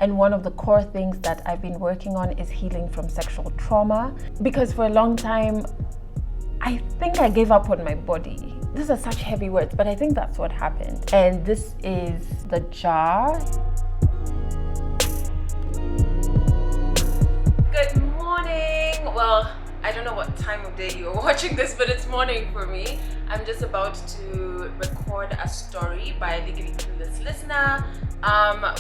and one of the core things that I've been working on is healing from sexual trauma, because for a long time I think I gave up on my body. These are such heavy words, but I think that's what happened. And this is the jar. Good morning. Well, I don't know what time of day you're watching this, but it's morning for me. I'm just about to record a story by a Legally Clueless listener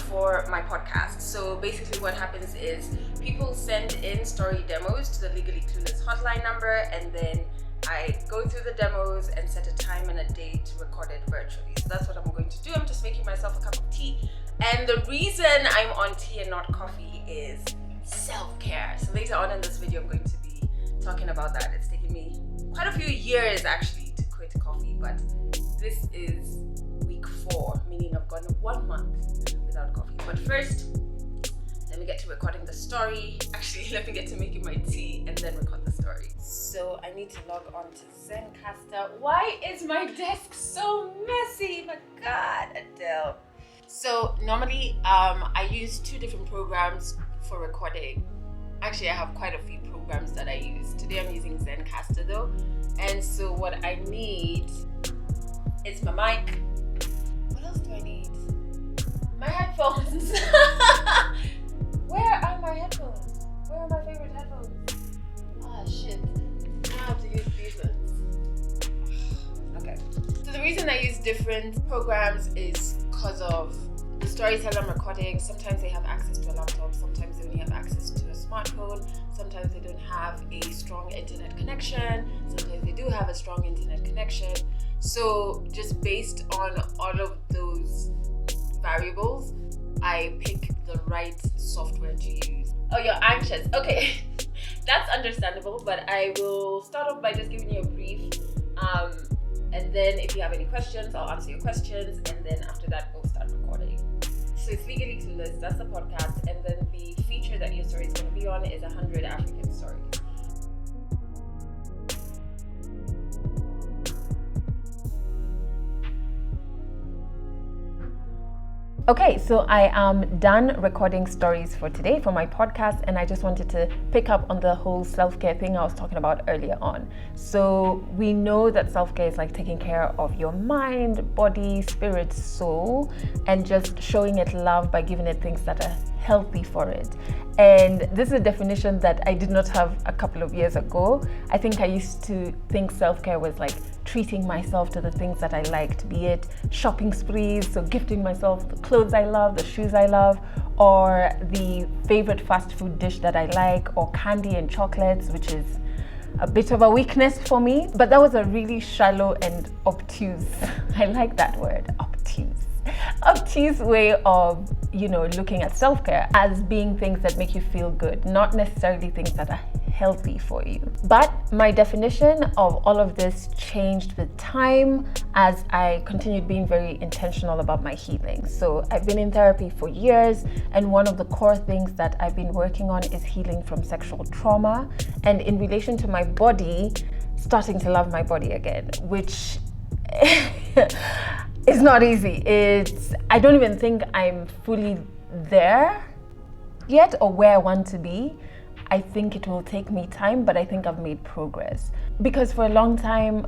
for my podcast. So basically what happens is people send in story demos to the Legally Clueless hotline number, and then I go through the demos and set a time and a date to record it virtually. So that's what I'm going to do. I'm just making myself a cup of tea. And the reason I'm on tea and not coffee is self-care. So later on in this video, I'm going to be talking about that. It's taken me quite a few years actually to quit coffee, but this is week 4, meaning I've gone 1 month without coffee. But first, let me get to recording the story. Actually, let me get to making my tea and then record the story. So I need to log on to Zencastr. Why is my desk so messy? My God, Adele. So normally I use 2 different programs for recording. Actually, I have quite a few programs that I use. Today I'm using Zencastr though. And so what I need is my mic. What else do I need? My headphones. Where are my headphones? Where are my favorite headphones? Ah, shit. I have to use these ones. Okay. So the reason I use different programs is because of the storyteller I'm recording. Sometimes they have access to a laptop, sometimes they only have access to a smartphone, sometimes they don't have a strong internet connection, sometimes they do have a strong internet connection. So just based on all of those variables, I pick the right software to use. Oh, you're anxious. Okay, that's understandable, but I will start off by just giving you a brief. And then if you have any questions, I'll answer your questions. And then after that, we'll start recording. So it's Legally Clueless, that's the podcast. And then the feature that your story is going to be on is 100 African stories. Okay, so I am done recording stories for today for my podcast, and I just wanted to pick up on the whole self-care thing I was talking about earlier on. So we know that self-care is like taking care of your mind, body, spirit, soul, and just showing it love by giving it things that are healthy for it. And this is a definition that I did not have a couple of years ago. I think I used to think self-care was like treating myself to the things that I liked, be it shopping sprees, so gifting myself the clothes I love, the shoes I love, or the favorite fast food dish that I like, or candy and chocolates, which is a bit of a weakness for me. But that was a really shallow and obtuse, I like that word, obtuse way of, looking at self-care as being things that make you feel good, not necessarily things that are healthy for you. But my definition of all of this changed with time as I continued being very intentional about my healing. So I've been in therapy for years, and one of the core things that I've been working on is healing from sexual trauma, and in relation to my body, starting to love my body again, which is not easy. I don't even think I'm fully there yet or where I want to be. I think it will take me time, but I think I've made progress. Because for a long time,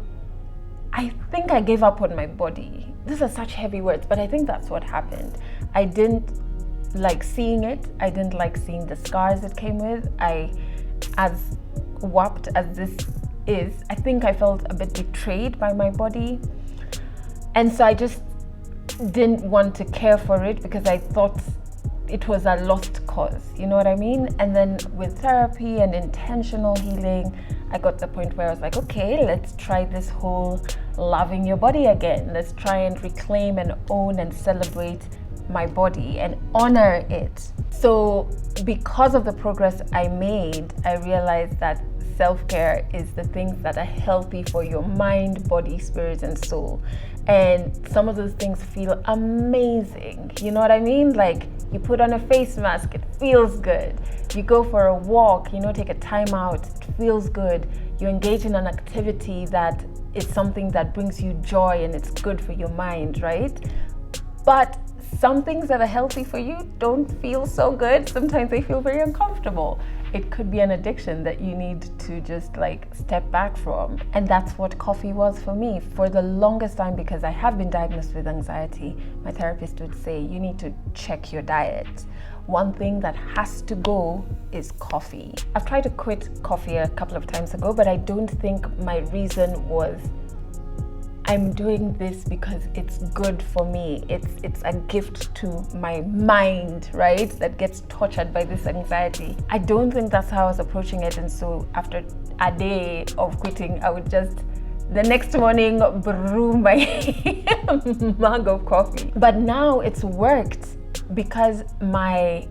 I think I gave up on my body. These are such heavy words, but I think that's what happened. I didn't like seeing it. I didn't like seeing the scars it came with. As warped as this is, I think I felt a bit betrayed by my body. And so I just didn't want to care for it because I thought it was a lost cause, you know what I mean? And then with therapy and intentional healing, I got to the point where I was like, okay, let's try this whole loving your body again. Let's try and reclaim and own and celebrate my body and honor it. So because of the progress I made, I realized that self-care is the things that are healthy for your mind, body, spirit, and soul. And some of those things feel amazing. You know what I mean? Like you put on a face mask, it feels good. You go for a walk, take a time out, it feels good. You engage in an activity that is something that brings you joy and it's good for your mind, right? But some things that are healthy for you don't feel so good. Sometimes they feel very uncomfortable. It could be an addiction that you need to just like step back from. And that's what coffee was for me for the longest time, because I have been diagnosed with anxiety. My therapist would say, you need to check your diet. One thing that has to go is coffee. I've tried to quit coffee a couple of times ago, but I don't think my reason was I'm doing this because it's good for me. It's a gift to my mind, right? That gets tortured by this anxiety. I don't think that's how I was approaching it. And so after a day of quitting, I would just the next morning brew my mug of coffee. But now it's worked because my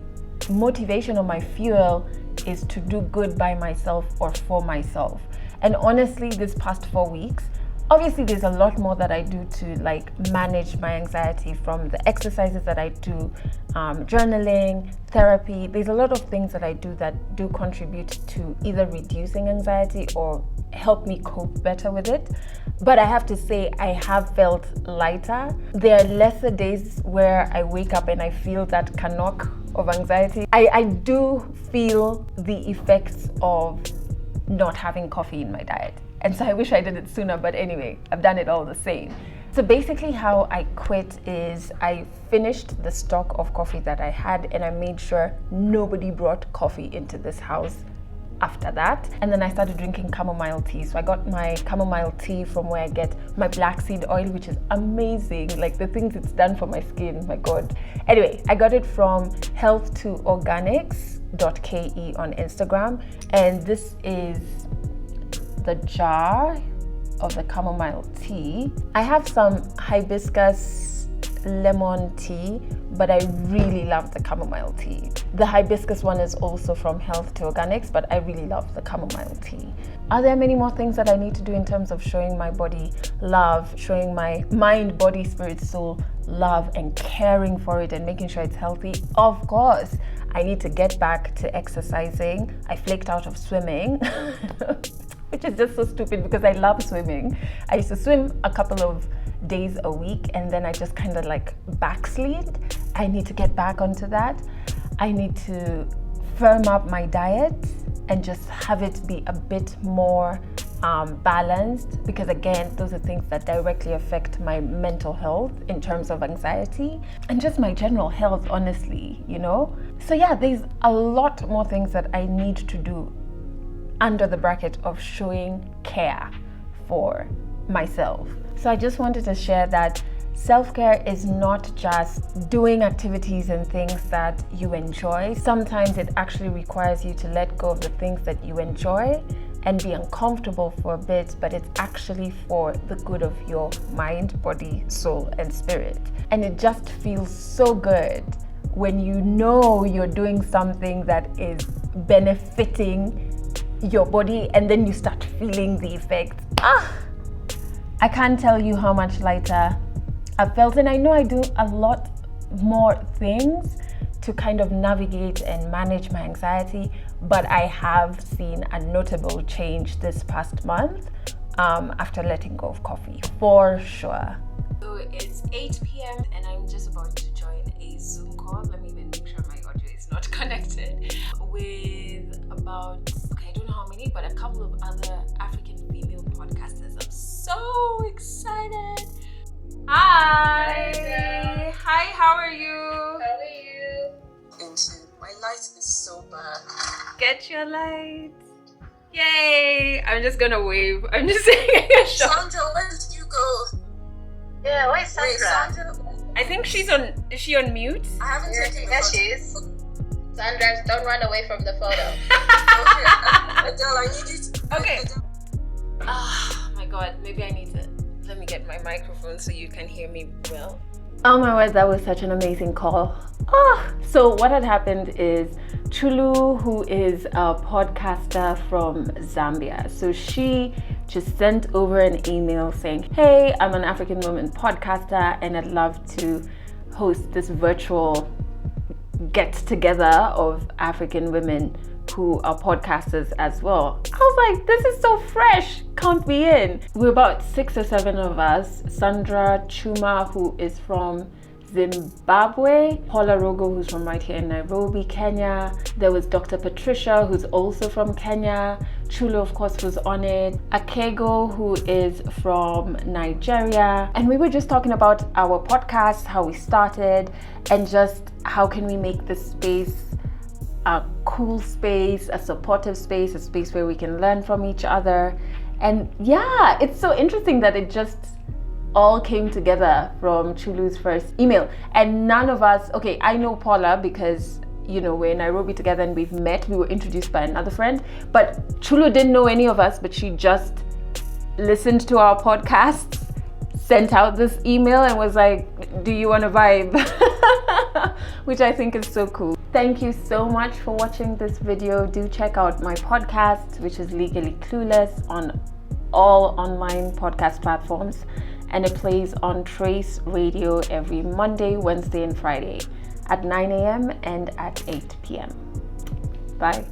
motivation or my fuel is to do good by myself or for myself. And honestly, this past 4 weeks, obviously there's a lot more that I do to like manage my anxiety, from the exercises that I do, journaling, therapy. There's a lot of things that I do that do contribute to either reducing anxiety or help me cope better with it. But I have to say, I have felt lighter. There are lesser days where I wake up and I feel that knock of anxiety. I do feel the effects of not having coffee in my diet. And so I wish I did it sooner, but anyway, I've done it all the same. So basically how I quit is I finished the stock of coffee that I had, and I made sure nobody brought coffee into this house after that. And then I started drinking chamomile tea. So I got my chamomile tea from where I get my black seed oil, which is amazing. Like the things it's done for my skin, my God. Anyway, I got it from health2organics.ke on Instagram. And this is the jar of the chamomile tea. I have some hibiscus lemon tea, but I really love the chamomile tea. The hibiscus one is also from Health2Organics, but I really love the chamomile tea. Are there many more things that I need to do in terms of showing my body love, showing my mind, body, spirit, soul love, and caring for it and making sure it's healthy? Of course. I need to get back to exercising. I flaked out of swimming. Which is just so stupid because I love swimming. I used to swim a couple of days a week and then I just kind of like backslid. I need to get back onto that. I need to firm up my diet and just have it be a bit more balanced, because again, those are things that directly affect my mental health in terms of anxiety and just my general health, honestly, you know? So yeah, there's a lot more things that I need to do under the bracket of showing care for myself. So I just wanted to share that self-care is not just doing activities and things that you enjoy. Sometimes it actually requires you to let go of the things that you enjoy and be uncomfortable for a bit, but it's actually for the good of your mind, body, soul, and spirit. And it just feels so good when you know you're doing something that is benefiting your body, and then you start feeling the effects. I can't tell you how much lighter I've felt, and I know I do a lot more things to kind of navigate and manage my anxiety, but I have seen a notable change this past month after letting go of coffee, for sure. So it's 8 p.m. and I'm just about to join a Zoom call. Let me even make sure my audio is not connected, with about, I don't know how many, but a couple of other African female podcasters. I'm so excited. Hi. Hi, how are you? How are you? My light is so bad. Get your light. Yay. I'm just gonna wave. I'm just saying a shot. Sandra, where did you go? Yeah, where's Sandra? Wait, Sandra? I think she's on, is she on mute? I haven't taken the There photo. she is. Sandra, don't run away from the photo. Okay, Adele, I need you to... Okay. Adele. Oh my God, maybe I need to, let me get my microphone so you can hear me well. Oh my word, that was such an amazing call. So what had happened is Chulu, who is a podcaster from Zambia, so she just sent over an email saying, hey, I'm an African woman podcaster and I'd love to host this virtual get together of African women who are podcasters as well. I was like, this is so fresh, count me in. We're about 6 or 7 of us. Sandra Chuma, who is from Zimbabwe, Paula Rogo, who's from right here in Nairobi, Kenya. There was Dr. Patricia, who's also from Kenya. Chulo, of course, was on it. Akego, who is from Nigeria. And we were just talking about our podcast, how we started, and just how can we make this space a cool space, a supportive space, a space where we can learn from each other. And yeah, it's so interesting that it just all came together from Chulu's first email. And none of us, okay, I know Paula because, you know, we're in Nairobi together and we've met. We were introduced by another friend, but Chulu didn't know any of us, but she just listened to our podcasts, sent out this email and was like, do you want to vibe? Which I think is so cool. Thank you so much for watching this video. Do check out my podcast, which is Legally Clueless, on all online podcast platforms. And it plays on Trace Radio every Monday, Wednesday, and Friday at 9 a.m. and at 8 p.m. Bye.